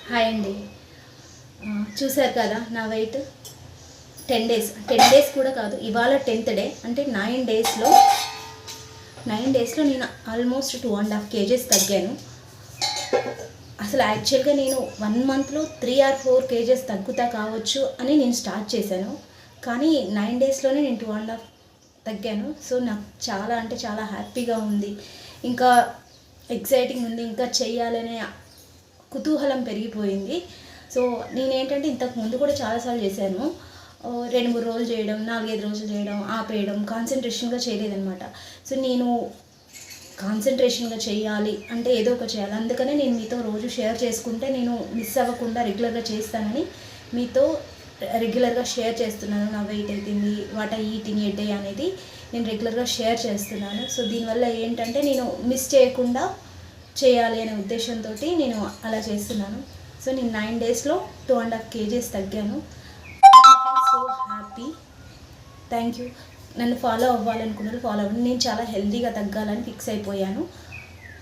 Hi అండి. చూశారు కదా నా వెయిట్ 10 డేస్ కూడా కాదు, ఇవాళ 10th డే. అంటే 9 డేస్లో నేను ఆల్మోస్ట్ 2.5 kgs తగ్గాను. అసలు యాక్చువల్గా నేను 1 monthలో 3 or 4 kgs తగ్గుతా కావచ్చు అని నేను స్టార్ట్ చేశాను. కానీ 9 డేస్లోనే నేను 2.5 తగ్గాను. సో నాకు చాలా అంటే చాలా హ్యాపీగా ఉంది, ఇంకా ఎక్సైటింగ్ ఉంది, ఇంకా చెయ్యాలనే కుతూహలం పెరిగిపోయింది. సో నేనేంటంటే ఇంతకు ముందు కూడా చాలాసార్లు చేశాను. 2-3 రోజులు చేయడం, 4-5 రోజులు చేయడం, ఆపేయడం, కాన్సన్ట్రేషన్గా చేయలేదన్నమాట. సో నేను కాన్సన్ట్రేషన్గా చేయాలి అంటే ఏదో ఒక చేయాలి, అందుకనే నేను మీతో రోజు షేర్ చేసుకుంటే నేను మిస్ అవ్వకుండా రెగ్యులర్గా చేస్తానని మీతో రెగ్యులర్గా షేర్ చేస్తున్నాను. నా వెయిట్ అయిపోయింది, what I eating A day అనేది నేను రెగ్యులర్గా షేర్ చేస్తున్నాను. సో దీనివల్ల ఏంటంటే నేను మిస్ చేయకుండా చేయాలి అనే ఉద్దేశంతో నేను అలా చేస్తున్నాను. సో నేను 9 డేస్లో 2.5 kgs తగ్గాను. So happy, thank you. నన్ను ఫాలో అవ్వాలనుకున్నారు, ఫాలో అవ్వండి. నేను చాలా హెల్తీగా తగ్గాలని ఫిక్స్ అయిపోయాను.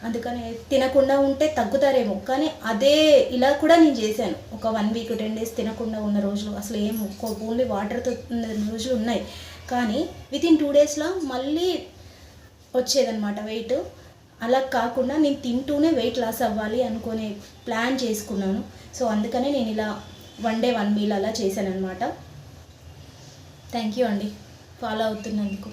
అందుకని తినకుండా ఉంటే తగ్గుతారేమో, కానీ అదే ఇలా కూడా నేను చేశాను. ఒక 1 week 10 days తినకుండా ఉన్న రోజులు, అసలు ఏం ఓన్లీ వాటర్తో ఉన్న రోజులు ఉన్నాయి. కానీ వితిన్ 2 daysలో మళ్ళీ వచ్చేదన్నమాట వెయిట్. అలా కాకుండా నేను తింటూనే వెయిట్ లాస్ అవ్వాలి అనుకునే ప్లాన్ చేసుకున్నాను. సో అందుకనే నేను ఇలా 1 day 1 meal అలా చేశాను అనమాట. థ్యాంక్ యూ అండి ఫాలో అవుతున్నందుకు.